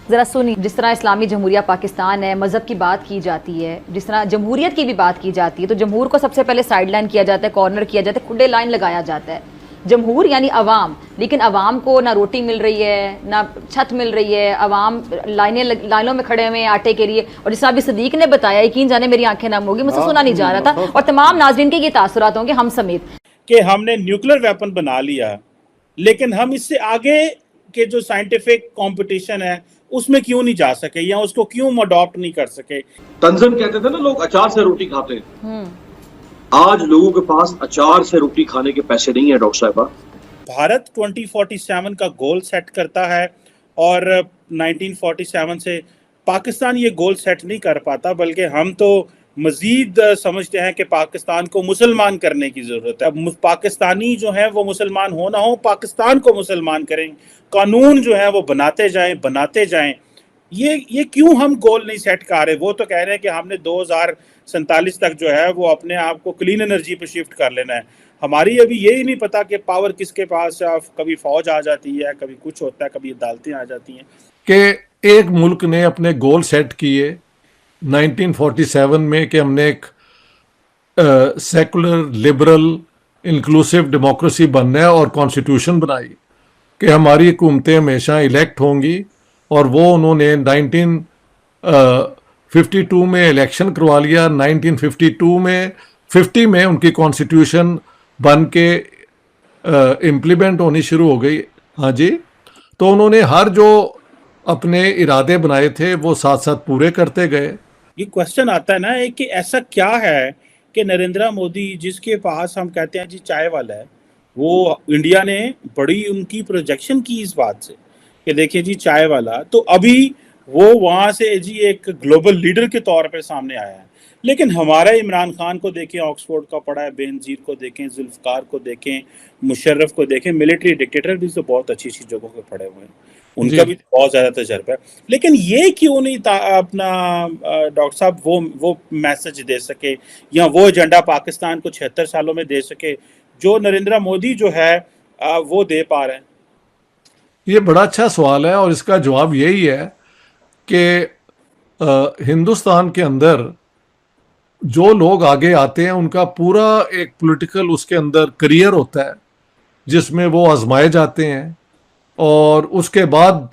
ज़रा सुनिए, जिस तरह इस्लामी जमहूरिया पाकिस्तान है, मज़हब की बात की जाती है, जिस तरह जमहूरियत की भी बात की जाती है, तो जमहूर को सबसे पहले साइड लाइन किया जाता है, कॉर्नर किया जाता है, खुले लाइन लगाया जाता है। जमहूर यानी अवाम, लेकिन अवाम को ना रोटी मिल रही है, ना छत मिल रही है, अवाम लाइनों में खड़े हुए हैं आटे के लिए। और जिस तरह अभी सदीक ने बताया, यकीन जाने मेरी आंखें नम होगी, मुझसे सुना नहीं जा रहा था, और तमाम नाज़रीन के ये तासुरात होंगे, हम समेत, कि हमने न्यूक्लियर वेपन बना लिया, लेकिन हम इससे आगे के जो साइंटिफिक कंपटीशन है उसमें क्यों नहीं जा सके, या उसको क्यों अडॉप्ट नहीं कर सके। तंजन कहते थे ना, लोग अचार से रोटी खाते हैं। आज लोगों के पास अचार से रोटी खाने के पैसे नहीं है डॉक्टर साहिबा। भारत 2047 का गोल सेट करता है और 1947 से पाकिस्तान ये गोल सेट नहीं कर पाता, बल्कि हम तो मजीद समझते हैं कि पाकिस्तान को मुसलमान करने की ज़रूरत है। अब पाकिस्तानी जो है वो मुसलमान हो ना हो, पाकिस्तान को मुसलमान करें, कानून जो है वो बनाते जाएं। ये क्यों हम गोल नहीं सेट कर रहे। वो तो कह रहे हैं कि हमने 2047 तक जो है वो अपने आप को क्लीन एनर्जी पे शिफ्ट कर लेना है। हमारी अभी यही नहीं पता कि पावर किसके पास है। कभी फौज आ जाती है, कभी कुछ होता है, कभी अदालतें आ जाती हैं। कि एक मुल्क ने अपने गोल सेट किए 1947 में कि हमने एक सेकुलर लिबरल इंक्लूसिव डेमोक्रेसी बनना है, और कॉन्स्टिट्यूशन बनाई कि हमारी हुकूमतें हमेशा इलेक्ट होंगी। और वो उन्होंने 1952 में इलेक्शन करवा लिया। 1952 में 50 में उनकी कॉन्स्टिट्यूशन बन के इम्प्लीमेंट होनी शुरू हो गई। हाँ जी, तो उन्होंने हर जो अपने इरादे बनाए थे वो साथ साथ पूरे करते गए। ये क्वेश्चन आता है ना कि ऐसा क्या है कि नरेंद्र मोदी, जिसके पास हम कहते हैं जी चाय वाला है, वो इंडिया ने बड़ी उनकी प्रोजेक्शन की इस बात से कि देखिए जी चाय वाला, तो अभी वो वहाँ से जी एक ग्लोबल लीडर के तौर पे सामने आया है। लेकिन हमारा इमरान खान को देखें, ऑक्सफोर्ड का पढ़ा है, बेनजीर को देखें, जुल्फकार को देखें, मुशर्रफ को देखें, मिलिट्री डिक्टेटर भी तो बहुत अच्छी अच्छी जगहों पे पढ़े हुए हैं, उनका भी बहुत ज़्यादा तजर्बा है। लेकिन ये क्यों नहीं अपना डॉक्टर साहब वो मैसेज दे सके, या वो एजेंडा पाकिस्तान को 76 सालों में दे सके जो नरेंद्र मोदी जो है वो दे पा रहे हैं। ये बड़ा अच्छा सवाल है, और इसका जवाब यही है कि हिंदुस्तान के अंदर जो लोग आगे आते हैं उनका पूरा एक पॉलिटिकल उसके अंदर करियर होता है जिसमें वो आजमाए जाते हैं, और उसके बाद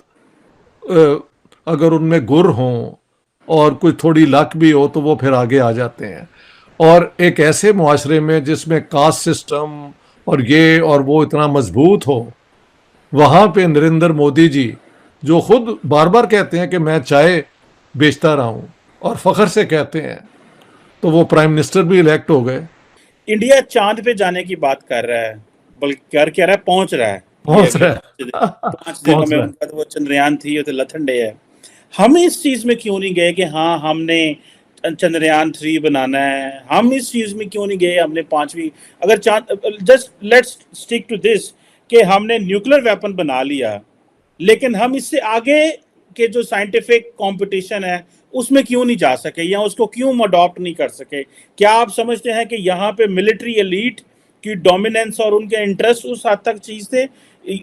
अगर उनमें गुर हों और कुछ थोड़ी लक भी हो तो वो फिर आगे आ जाते हैं। और एक ऐसे मुआशरे में जिसमें कास्ट सिस्टम और ये और वो इतना मजबूत हो, वहाँ पे नरेंद्र मोदी जी जो खुद बार बार कहते हैं कि मैं चाय बेचता रहा हूँ, और फख्र से कहते हैं, तो वो प्राइम मिनिस्टर भी इलेक्ट हो गए। इंडिया चांद पे जाने की बात कर रहा है, बल्कि कर क्या रहा है, पहुंच रहा है। 5 दिनों में उनका तो वो चंद्रयान 3 तो लथन-डे है। हम इस चीज में क्यों नहीं गए कि हाँ हमने चंद्रयान 3 बनाना है। हम इस चीज में क्यों नहीं गए, हमने 5वीं अगर चांद, just let's stick to this कि हमने न्यूक्लियर वेपन बना लिया, लेकिन हम इससे आगे के जो साइंटिफिक कंपटीशन है उसमें क्यों नहीं जा सके, या उसको क्यों अडॉप्ट नहीं कर सके। क्या आप समझते हैं कि यहाँ पे मिलिट्री एलीट की डोमिनेंस और उनके इंटरेस्ट उस हद तक चीज थे।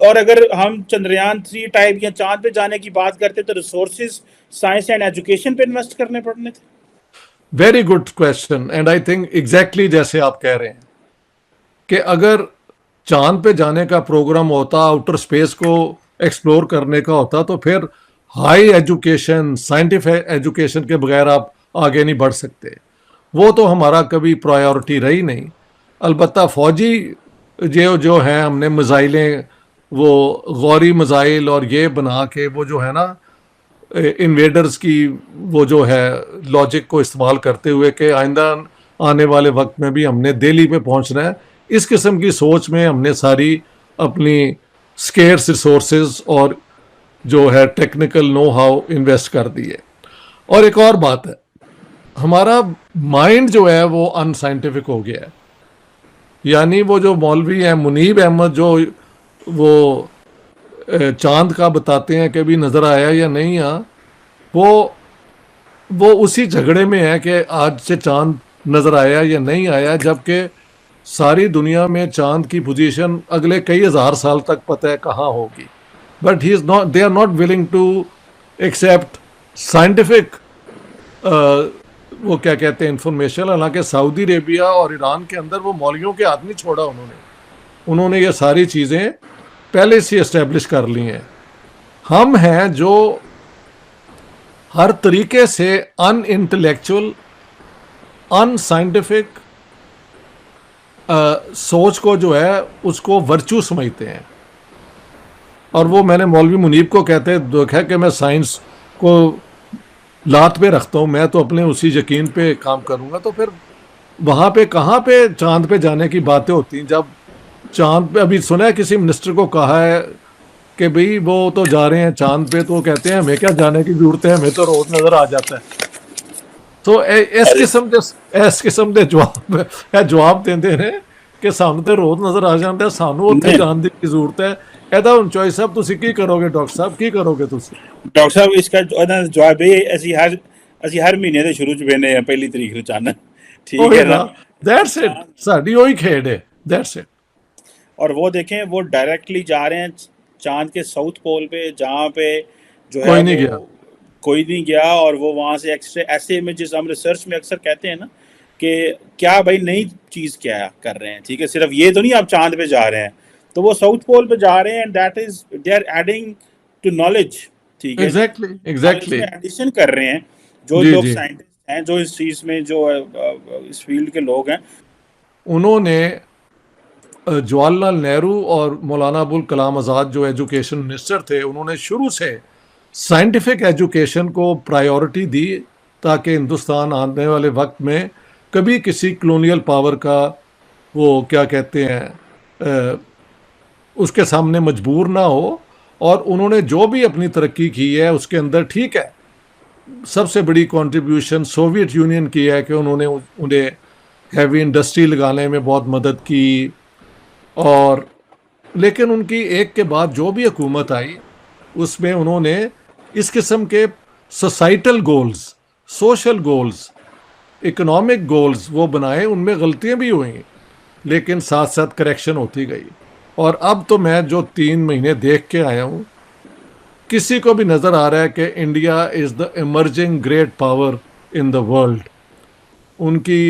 और अगर हम चंद्रयान 3 टाइप या चांद पे जाने की बात करते तो रिसोर्सेज साइंस एंड एजुकेशन पे इन्वेस्ट करने पड़ने थे। Very good question, and I think exactly जैसे आप कह रहे हैं कि अगर चांद पे जाने का प्रोग्राम होता, आउटर स्पेस को एक्सप्लोर करने का होता, तो फिर हाई एजुकेशन, साइंटिफिक एजुकेशन के बगैर आप आगे नहीं बढ़ सकते। वो तो हमारा कभी प्रायोरिटी रही नहीं। अलबत्ता फौजी जो हैं, हमने मिसाइलें, वो गौरी मिसाइल और ये बना के वो जो है ना इन्वेडर्स की वो जो है लॉजिक को इस्तेमाल करते हुए कि आइंदा आने वाले वक्त में भी हमने दिल्ली पे पहुंचना है, इस किस्म की सोच में हमने सारी अपनी स्केर्स रिसोर्सेज और जो है टेक्निकल नो हाउ इन्वेस्ट कर दिए। और एक और बात है, हमारा माइंड जो है वो अनसाइंटिफिक हो गया है। यानी वो जो मौलवी हैं मुनीब अहमद, जो वो चांद का बताते हैं कि भी नज़र आया या नहीं आ, वो उसी झगड़े में है कि आज से चांद नज़र आया या नहीं आया, जबकि सारी दुनिया में चांद की पोजीशन अगले कई हज़ार साल तक पता है कहाँ होगी। But he is not, they are not willing to accept scientific वो क्या कहते हैं इंफॉर्मेशन। हालांकि सऊदी अरेबिया और ईरान के अंदर वो मौलवियों के हाथ नहीं छोड़ा उन्होंने ये सारी चीज़ें पहले से इस्टेब्लिश कर ली हैं। हम हैं जो हर तरीके से अनइंटेलेक्चुअल अनसाइंटिफिक सोच को जो है उसको वर्चू समझते हैं। और वो मैंने मौलवी मुनीब को कहते देखा कि मैं साइंस को लात पे रखता हूँ, मैं तो अपने उसी यकीन पे काम करूँगा। तो फिर वहाँ पे कहाँ पे चांद पे जाने की बातें होती हैं? जब चांद पे अभी सुना है किसी मिनिस्टर को कहा है कि भाई वो तो जा रहे हैं चांद पे, तो वो कहते हैं हमें क्या जाने की जरूरत है, हमें तो रोज नजर आ जाता है। तो इस किस्म के जवाब देंदे ने कि सानू तो रोज नजर आ जाता है, सानू उत्थे जाने की जरूरत है। ਇਹਦਾ ਹੁਣ ਚੋਇਸ ਸਾਹਿਬ ਤੁਸੀਂ ਕੀ ਕਰੋਗੇ? ਡਾਕਟਰ ਸਾਹਿਬ ਕੀ ਕਰੋਗੇ ਤੁਸੀਂ? ਡਾਕਟਰ ਸਾਹਿਬ इसका जवाब ਇਹ ਅਸੀਂ ਹਰ ਮਹੀਨੇ ਦੇ ਸ਼ੁਰੂ ਚ ਵੇਨੇ ਆ ਪਹਿਲੀ ਤਰੀਕ ਨੂੰ ਚਾਨਣ, ठीक है ना? दैट्स इट, ਸਾਡੀ ਉਹੀ ਖੇਡ ਹੈ, दैट्स इट। और वो देखें वो डायरेक्टली जा रहे हैं चांद के साउथ पोल पे, जहाँ पे जो है कोई नहीं गया, कोई नहीं गया। और वो वहाँ से एक्स्ट्रा ऐसे इमेजेस हम रिसर्च में अक्सर कहते हैं ना कि क्या भाई नई चीज़ क्या कर रहे हैं, ठीक है, सिर्फ ये तो नहीं आप चांद पे जा रहे हैं, तो वो साउथ पोल पे जा रहे हैं and that is they are adding to knowledge, ठीक है, एग्जैक्टली एडिशन कर रहे हैं जो लोग साइंटिस्ट हैं, जो इस चीज़ में जो इस फील्ड के लोग हैं। उन्होंने जवाहरलाल नेहरू और मौलाना अबुल कलाम आज़ाद जो एजुकेशन मिनिस्टर थे, उन्होंने शुरू से साइंटिफिक एजुकेशन को प्रायोरिटी दी ताकि हिंदुस्तान आने वाले वक्त में कभी किसी कॉलोनियल पावर का वो क्या कहते हैं उसके सामने मजबूर ना हो। और उन्होंने जो भी अपनी तरक्की की है उसके अंदर, ठीक है, सबसे बड़ी कंट्रीब्यूशन सोवियत यूनियन की है कि उन्होंने उन्हें हैवी इंडस्ट्री लगाने में बहुत मदद की। और लेकिन उनकी एक के बाद जो भी हुकूमत आई उसमें उन्होंने इस किस्म के societal goals, social goals, economic goals वो बनाए, उनमें गलतियां भी हुई लेकिन साथ साथ करेक्शन होती गई। और अब तो मैं जो 3 महीने देख के आया हूँ, किसी को भी नज़र आ रहा है कि India is the emerging great power in the world. उनकी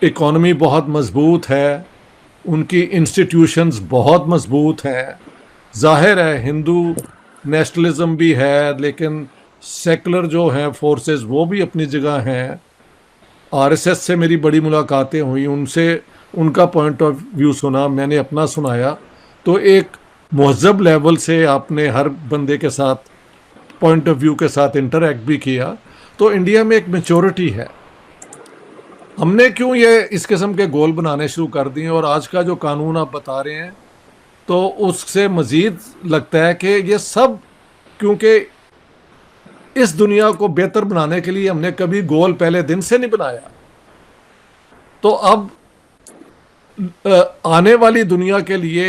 इकॉनमी बहुत मजबूत है, उनकी इंस्टीट्यूशंस बहुत मजबूत हैं। जाहिर है हिंदू नेशनलिज्म भी है, लेकिन सेकुलर जो हैं फोर्सेस वो भी अपनी जगह हैं। आरएसएस से मेरी बड़ी मुलाकातें हुई, उनसे उनका पॉइंट ऑफ व्यू सुना, मैंने अपना सुनाया। तो एक महज़ब लेवल से आपने हर बंदे के साथ पॉइंट ऑफ व्यू के साथ इंटरेक्ट भी किया। तो इंडिया में एक मेच्योरिटी है। हमने क्यों ये इस किस्म के गोल बनाने शुरू कर दिए? और आज का जो कानून आप बता रहे हैं तो उससे मज़ीद लगता है कि ये सब क्योंकि इस दुनिया को बेहतर बनाने के लिए हमने कभी गोल पहले दिन से नहीं बनाया। तो अब आने वाली दुनिया के लिए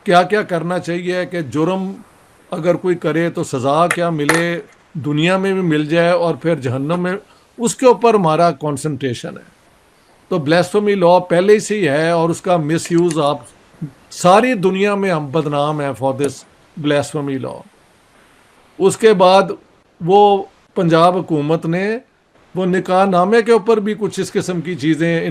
क्या क्या करना चाहिए कि जुर्म अगर कोई करे तो सज़ा क्या मिले, दुनिया में भी मिल जाए और फिर जहन्नम में, उसके ऊपर हमारा कंसंट्रेशन है। तो ब्लास्फेमी लॉ पहले से ही है और उसका मिसयूज़ आप सारी दुनिया में हम बदनाम हैं फॉर दिस ब्लास्फेमी लॉ। उसके बाद वो पंजाब हुकूमत ने वो निकाह नामे के ऊपर भी कुछ इस किस्म की चीज़ें